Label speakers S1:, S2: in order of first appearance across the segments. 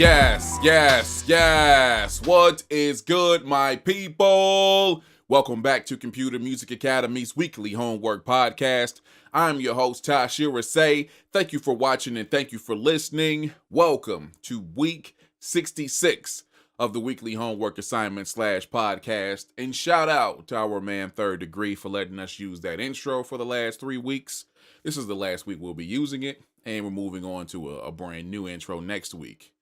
S1: Yes. What is good, my people? Welcome back to Computer Music Academy's weekly homework podcast. I'm your host, Tashira Say. Thank you for watching and thank you for listening. Welcome to week 66 of the weekly homework assignment / podcast. And shout out to our man Third Degree for letting us use that intro for the last 3 weeks. This is the last week we'll be using it, and we're moving on to a brand new intro next week.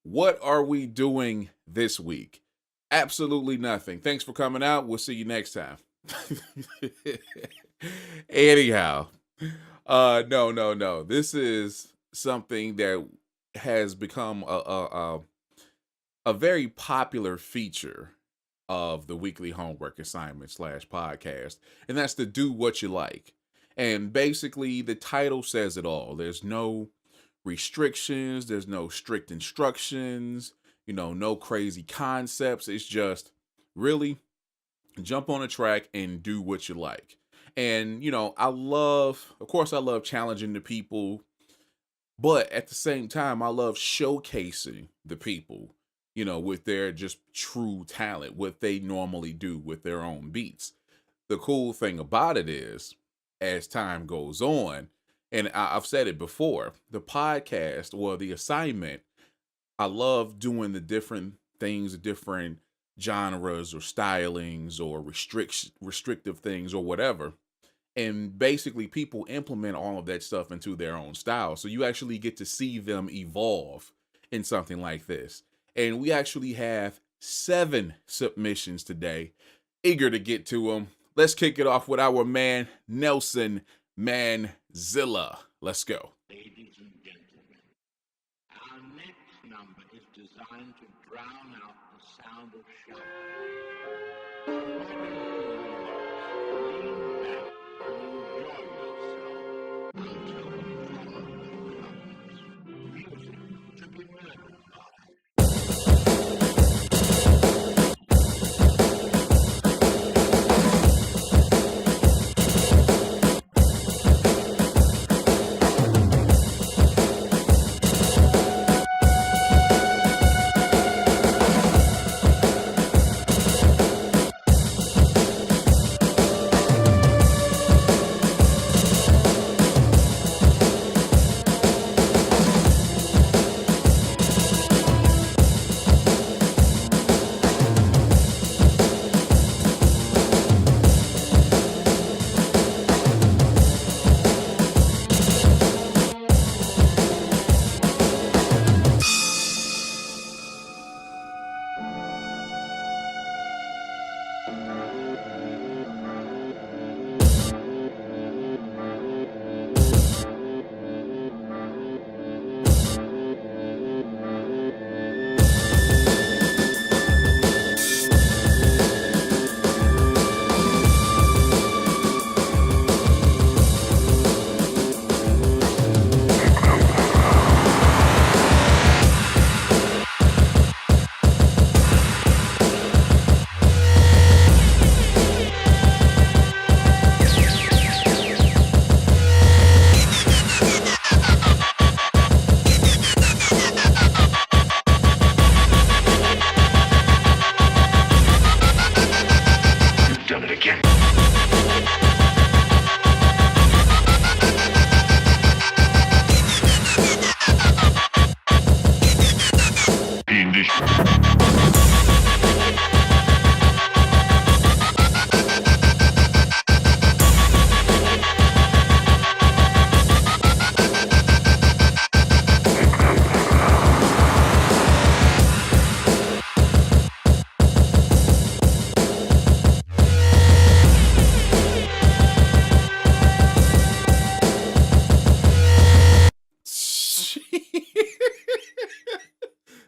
S1: What are we doing this week? Absolutely nothing. Thanks for coming out. We'll see you next time. Anyhow, no. This is something that has become a very popular feature of the weekly homework assignment / podcast, and that's to do what you like. And basically, the title says it all. There's no restrictions, there's no strict instructions, no crazy concepts. It's just really jump on a track and do what you like. And I love challenging the people, but at the same time I love showcasing the people, with their just true talent, what they normally do with their own beats. The cool thing about it is, as time goes on, and I've said it before, the podcast or the assignment, I love doing the different things, the different genres or stylings or restrictive things or whatever. And basically people implement all of that stuff into their own style. So you actually get to see them evolve in something like this. And we actually have 7 submissions today. Eager to get to them. Let's kick it off with our man, Nelson Manzella. Let's go.
S2: Ladies and gentlemen, our next number is designed to drown out the sound of shouting. Lean back and enjoy yourself until the moment comes. Music to be murdered by.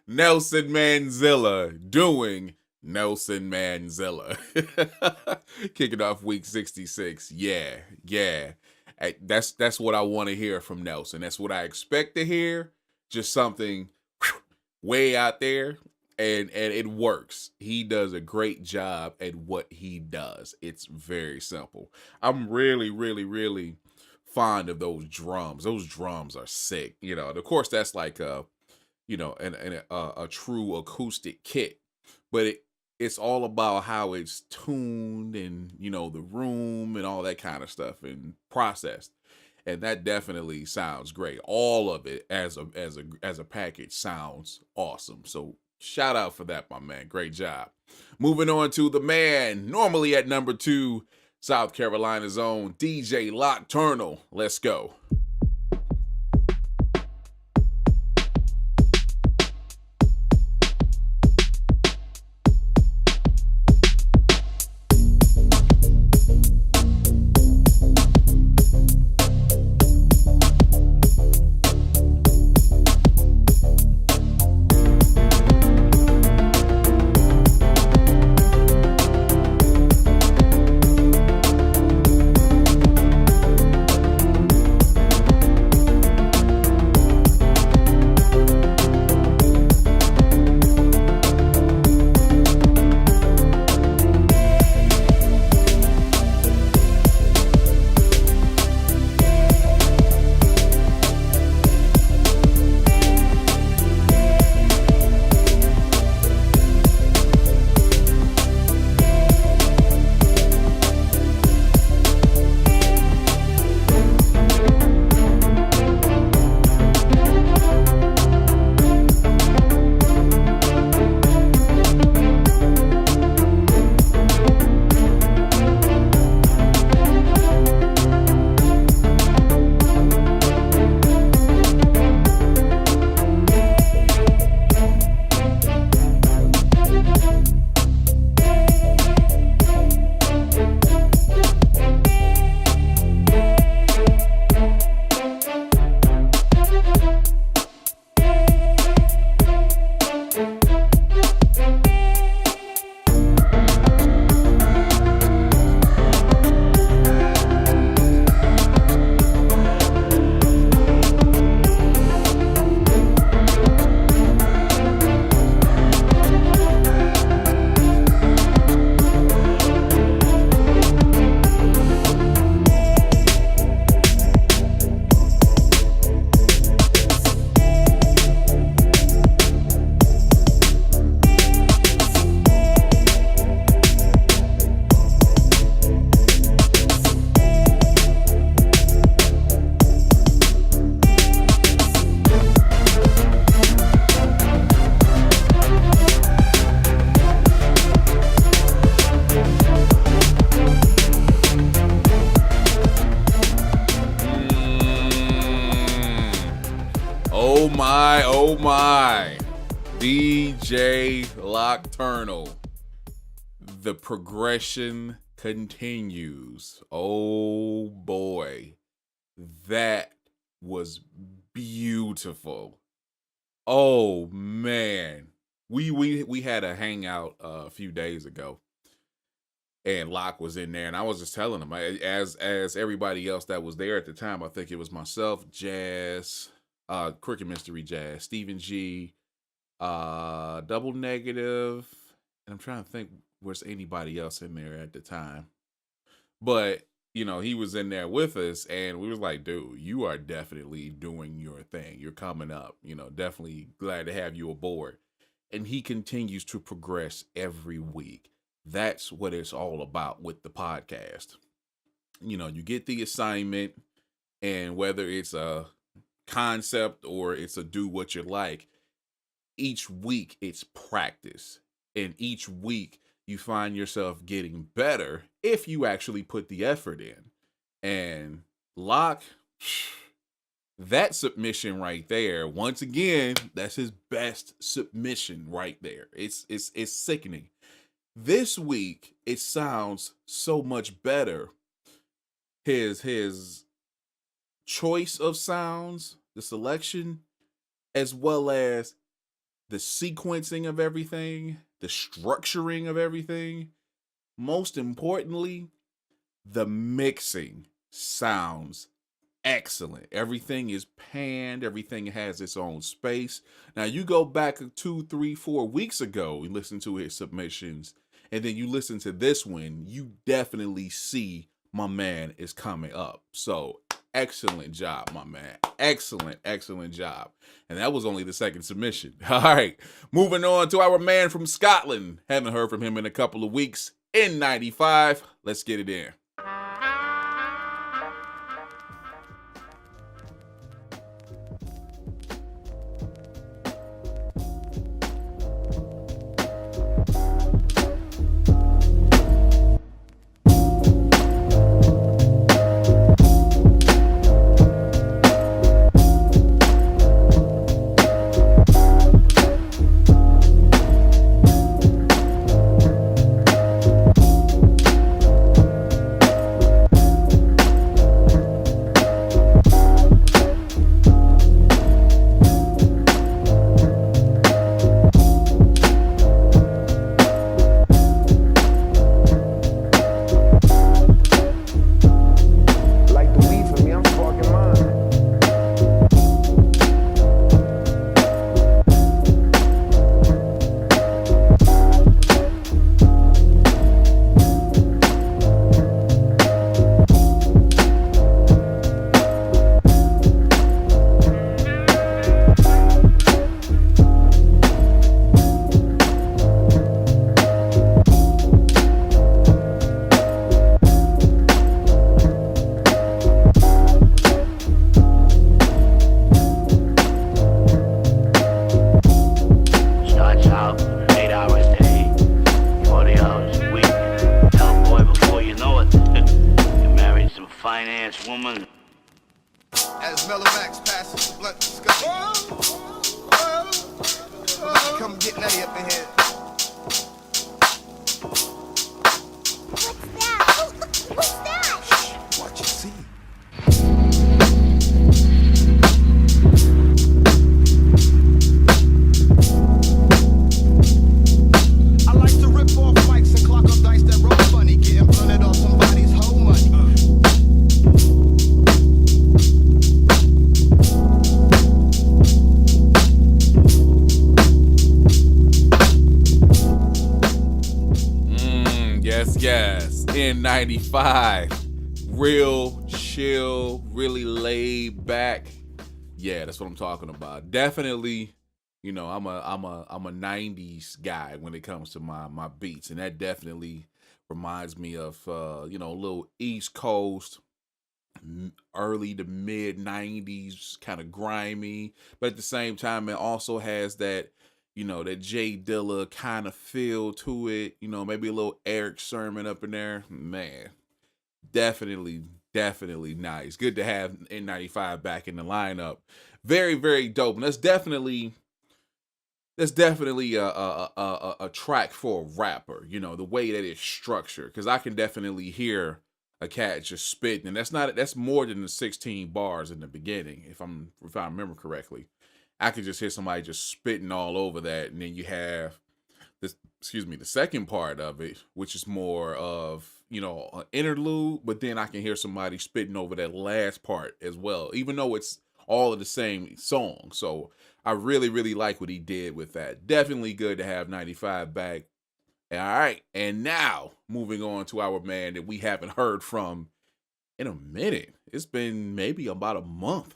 S1: Nelson Manzella doing Nelson Manzella. Kicking off week 66. Yeah. That's what I want to hear from Nelson. That's what I expect to hear. Just something way out there. And it works. He does a great job at what he does. It's very simple. I'm really fond of those drums. Those drums are sick. Of course, that's like a true acoustic kit. But it's all about how it's tuned and the room and all that kind of stuff and processed. And that definitely sounds great. All of it as a package sounds awesome. So shout out for that, my man. Great job. Moving on to the man, normally at number 2, South Carolina's own DJ Nocturnal. Let's go. Oh my. DJ Nocturnal. The progression continues. Oh boy. That was beautiful. Oh man. We had a hangout a few days ago. And Locke was in there, and I was just telling him, as everybody else that was there at the time, I think it was myself, Jazz, Cricket Mystery Jazz, Stephen G, Double Negative, and I'm trying to think was anybody else in there at the time. But, he was in there with us, and we was like, dude, you are definitely doing your thing. You're coming up, definitely glad to have you aboard. And he continues to progress every week. That's what it's all about with the podcast. You get the assignment, and whether it's a concept or it's a do what you like, each week it's practice. And each week you find yourself getting better if you actually put the effort in. And Locke, that submission right there, once again, that's his best submission right there. It's sickening. This week, it sounds so much better. His choice of sounds, the selection, as well as the sequencing of everything, the structuring of everything. Most importantly, the mixing sounds excellent. Everything is panned. Everything has its own space. Now, you go back 2, 3, 4 weeks ago and listen to his submissions, and then you listen to this one, you definitely see my man is coming up. So Excellent job, my man. Excellent, excellent job. And that was only the second submission. All right. Moving on to our man from Scotland. Haven't heard from him in a couple of weeks. N95. Let's get it in. Yes, N95. Real chill, really laid back. Yeah, that's what I'm talking about. Definitely, you know, I'm a 90s guy when it comes to my beats, and that definitely reminds me of a little East Coast, early to mid 90s, kind of grimy, but at the same time it also has that that Jay Dilla kind of feel to it, maybe a little Eric Sermon up in there. Man, definitely, definitely nice. Good to have N95 back in the lineup. Very, very dope. And that's definitely a track for a rapper, the way that it's structured. Because I can definitely hear a cat just spitting, and that's more than the 16 bars in the beginning, if I remember correctly. I could just hear somebody just spitting all over that, and then you have the second part of it, which is more of an interlude, but then I can hear somebody spitting over that last part as well, even though it's all of the same song. So I really, really like what he did with that. Definitely good to have 95 back. All right, and now moving on to our man that we haven't heard from in a minute. It's been maybe about a month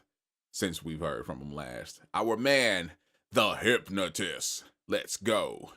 S1: since we've heard from him last. Our man, the Hypnotist. Let's go.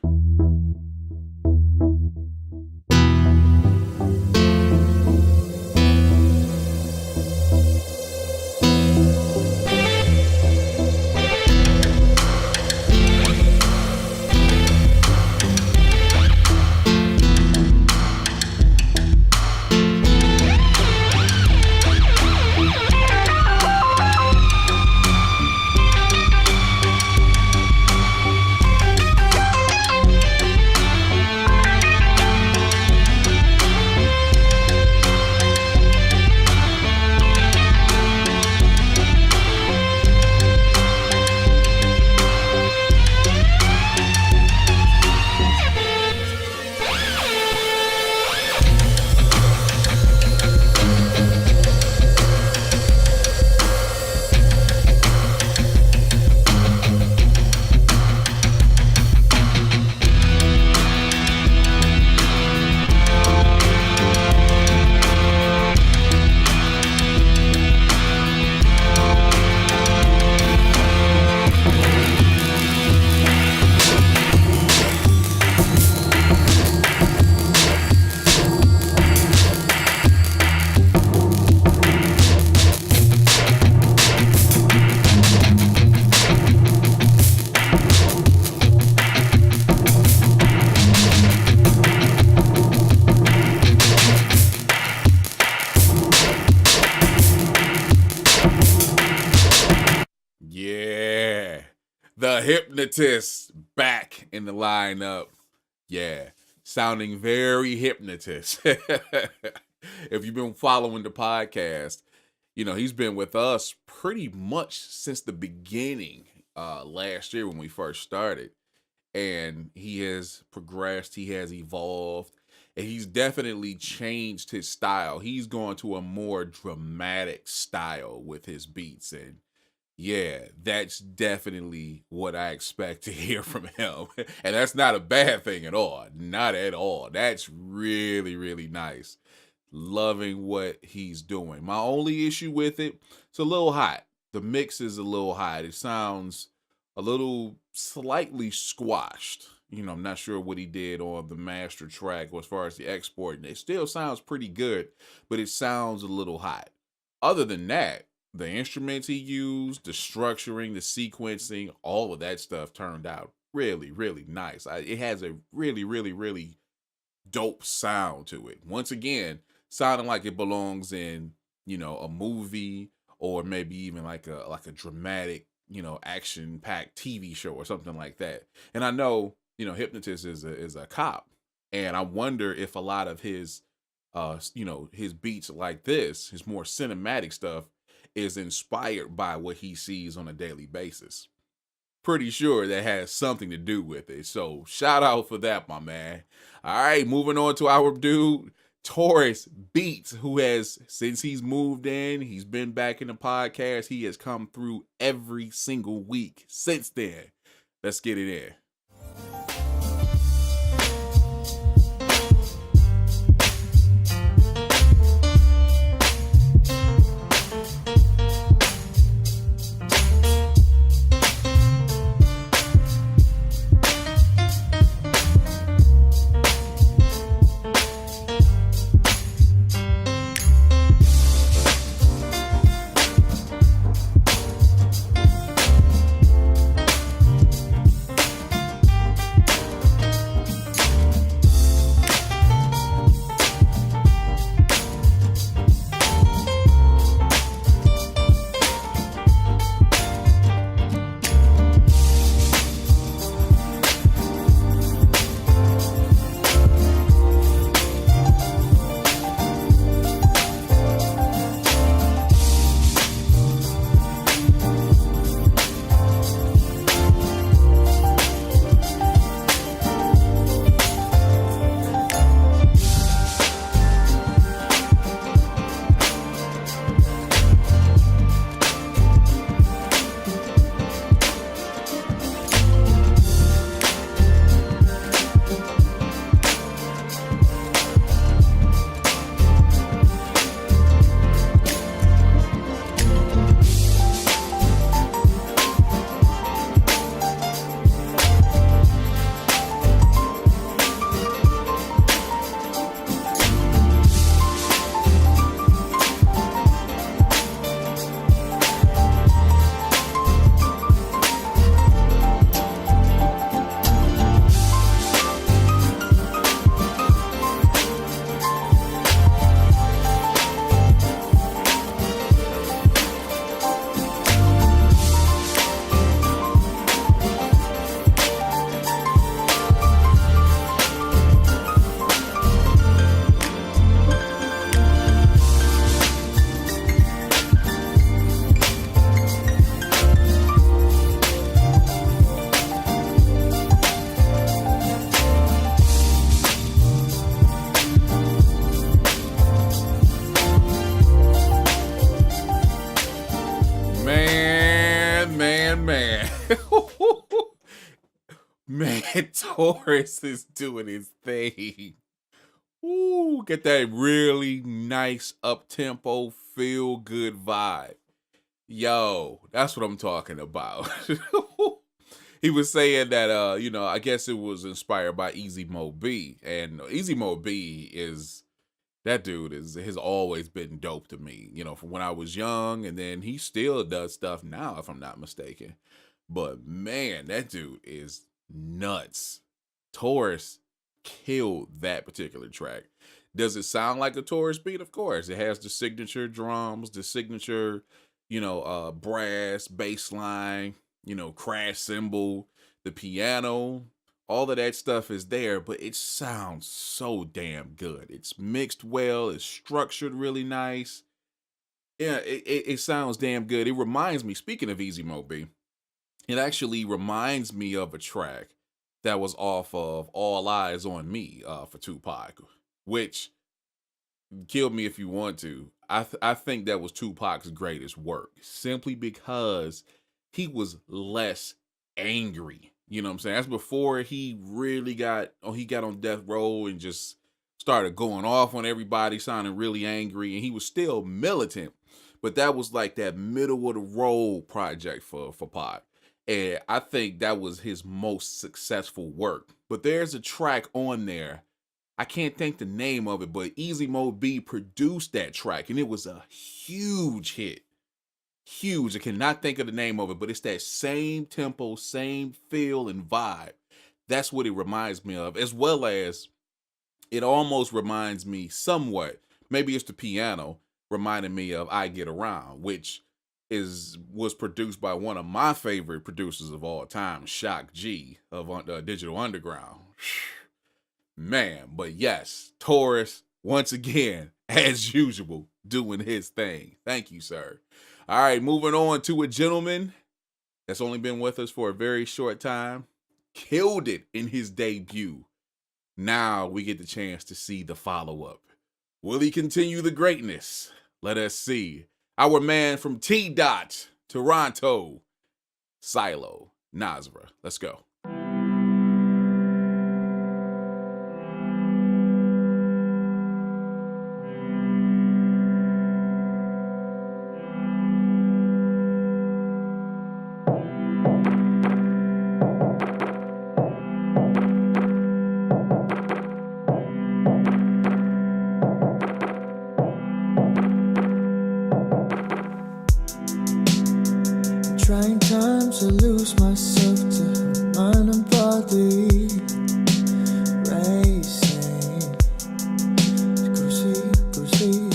S1: The hypnotist back in the lineup. Yeah, sounding very hypnotist. If you've been following the podcast, he's been with us pretty much since the beginning last year when we first started. And he has progressed, he has evolved, and he's definitely changed his style. He's gone to a more dramatic style with his beats, and yeah, that's definitely what I expect to hear from him. And that's not a bad thing at all. Not at all. That's really, really nice. Loving what he's doing. My only issue with it, it's a little hot. The mix is a little hot. It sounds a little slightly squashed. I'm not sure what he did on the master track as far as the export. It still sounds pretty good, but it sounds a little hot. Other than that, the instruments he used, the structuring, the sequencing, all of that stuff turned out really, really nice. It has a really, really, really dope sound to it. Once again, sounding like it belongs in, a movie, or maybe even like a dramatic, action-packed TV show or something like that. And I know, Hypnotist is a cop, and I wonder if a lot of his his beats like this, his more cinematic stuff, is inspired by what he sees on a daily basis. Pretty sure that has something to do with it. So shout out for that, my man. All right, moving on to our dude, Taurus Beats, who has, since he's moved in, he's been back in the podcast. He has come through every single week since then. Let's get it in. Man, Taurus is doing his thing. Ooh, get that really nice up-tempo, feel-good vibe. Yo, that's what I'm talking about. He was saying that, I guess it was inspired by Easy Mo B. And Easy Mo B that dude has always been dope to me, from when I was young, and then he still does stuff now, if I'm not mistaken. But man, that dude is nuts. Taurus killed that particular track. Does it sound like a Taurus beat? Of course. It has the signature drums, the signature, brass, bass line. crash cymbal, the piano, all of that stuff is there, but it sounds so damn good. It's mixed well, it's structured really nice. Yeah, it sounds damn good. It reminds me, speaking of Easy Mo B, it actually reminds me of a track that was off of All Eyes on Me for Tupac, which kill me if you want to. I think that was Tupac's greatest work simply because he was less angry. You know what I'm saying? That's before he really got on death row and just started going off on everybody, sounding really angry, and he was still militant. But that was like that middle of the road project for Pac. And I think that was his most successful work. But there's a track on there, I can't think the name of it, but Easy Mo B produced that track, and it was a huge hit. Huge. I cannot think of the name of it, but it's that same tempo, same feel and vibe. That's what it reminds me of, as well as it almost reminds me somewhat. Maybe it's the piano reminding me of I Get Around, which was produced by one of my favorite producers of all time, Shock G of Digital Underground. Man, but yes, Taurus, once again, as usual, doing his thing. Thank you, sir. All right, moving on to a gentleman that's only been with us for a very short time. Killed it in his debut. Now we get the chance to see the follow-up. Will he continue the greatness? Let us see. Our man from T. Dot, Toronto, Silo, Nasra. Let's go.
S3: Trying times, I lose myself to her mind and body racing. Cruisy.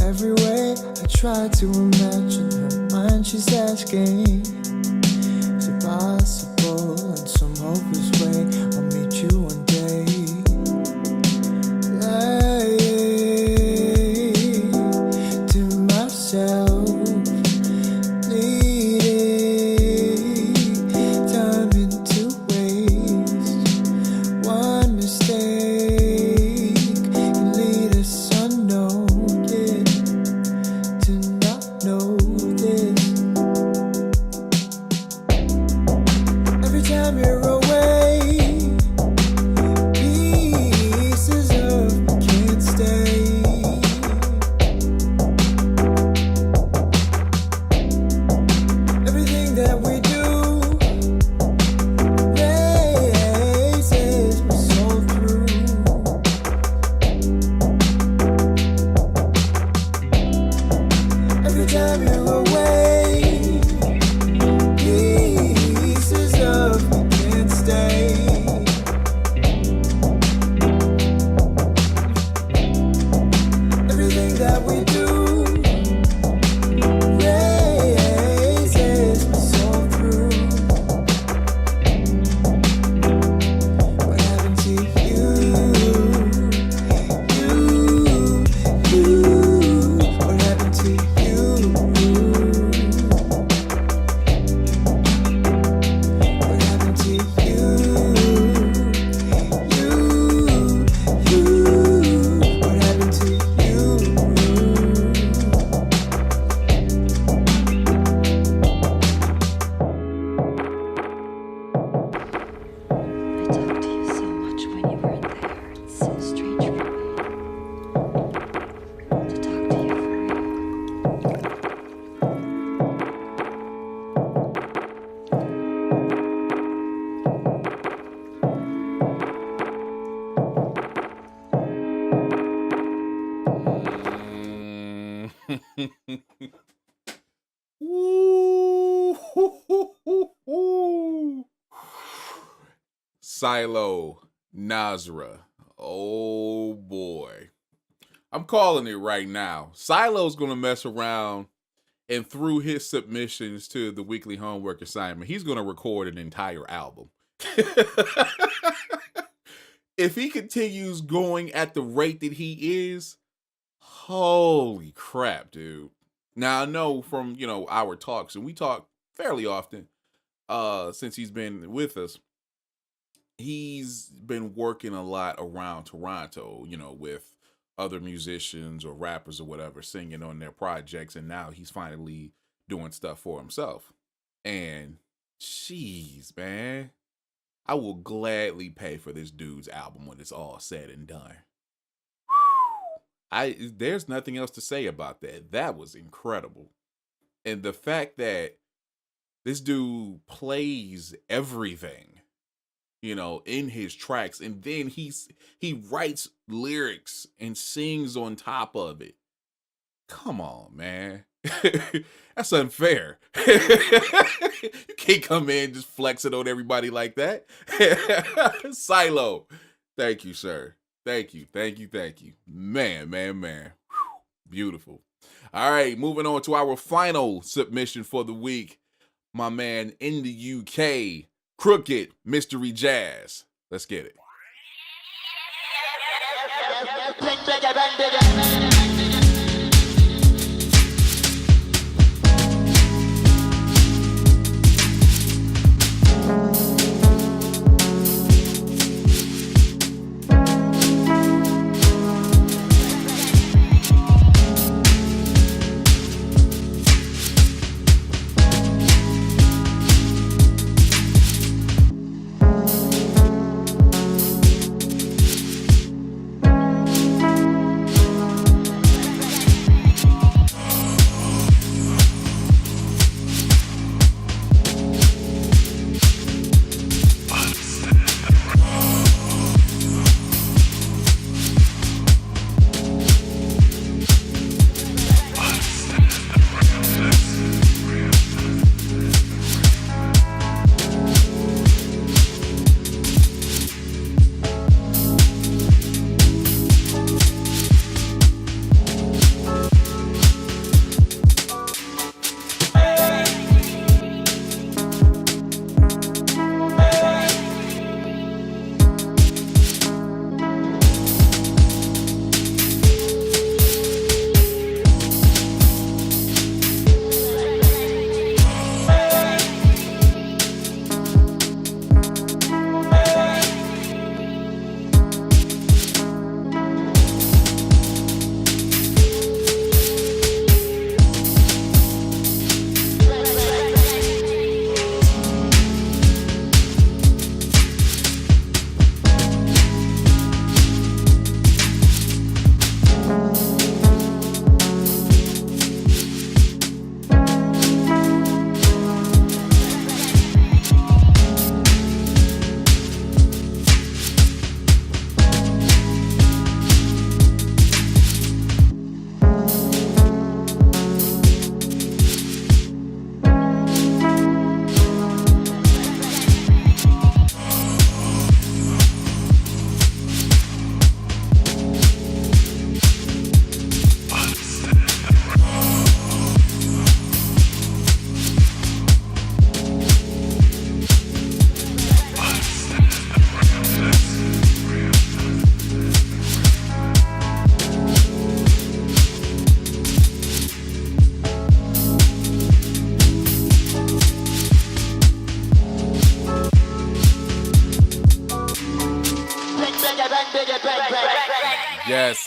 S3: Every way I try to imagine her mind, she's asking, is it possible? In some hopeless way, I'll meet you one day. Lying to myself.
S1: Silo, Nasra. Oh boy. I'm calling it right now. Silo's gonna mess around And through his submissions to the weekly homework assignment, he's going to record an entire album. If he continues going at the rate that he is, holy crap, dude. Now I know from, our talks, and we talk fairly often since he's been with us. He's been working a lot around Toronto, with other musicians or rappers or whatever singing on their projects, and now he's finally doing stuff for himself. And jeez, man, I will gladly pay for this dude's album when it's all said and done. There's nothing else to say about that. That was incredible. And the fact that this dude plays everything, in his tracks, and then he writes lyrics and sings on top of it. Come on, man. That's unfair. You can't come in just flexing on everybody like that. Silo. Thank you, sir. Thank you. Man. Whew. Beautiful. All right, moving on to our final submission for the week. My man in the UK, Crooked Mystery Jazz. Let's get it.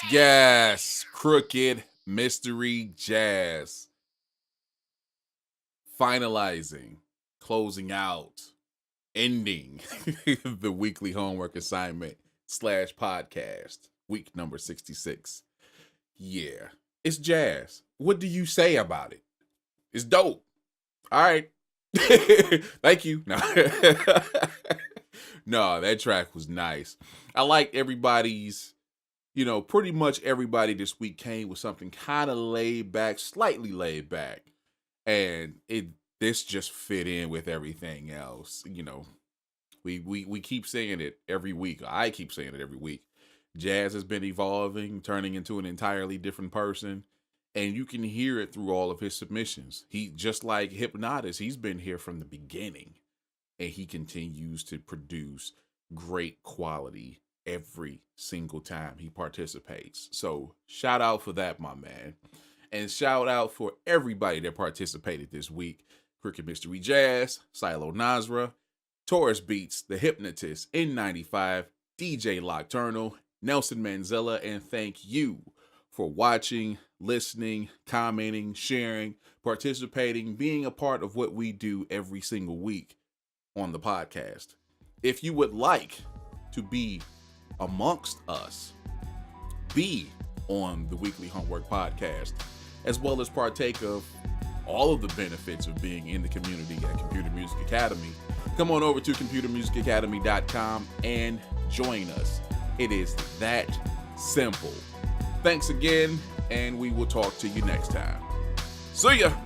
S1: Yes. Crooked Mystery Jazz. Finalizing, closing out, ending the weekly homework assignment / podcast, week number 66. Yeah, it's jazz. What do you say about it? It's dope. All right. Thank you. No. No, that track was nice. I like everybody's, pretty much everybody this week came with something kind of laid back, slightly laid back. And this just fit in with everything else. We keep saying it every week. I keep saying it every week. Jazz has been evolving, turning into an entirely different person. And you can hear it through all of his submissions. He, just like Hypnotic, he's been here from the beginning, and he continues to produce great quality every single time he participates. So shout out for that, my man. And shout out for everybody that participated this week. Cricket Mystery Jazz, Silo Nasra, Taurus Beats, The Hypnotist, N95, DJ Nocturnal, Nelson Manzella, and thank you for watching, listening, commenting, sharing, participating, being a part of what we do every single week on the podcast. If you would like to be amongst us, be on the Weekly Homework Podcast, as well as partake of all of the benefits of being in the community at Computer Music Academy, come on over to computermusicacademy.com and join us. It is that simple. Thanks again, and we will talk to you next time. See ya!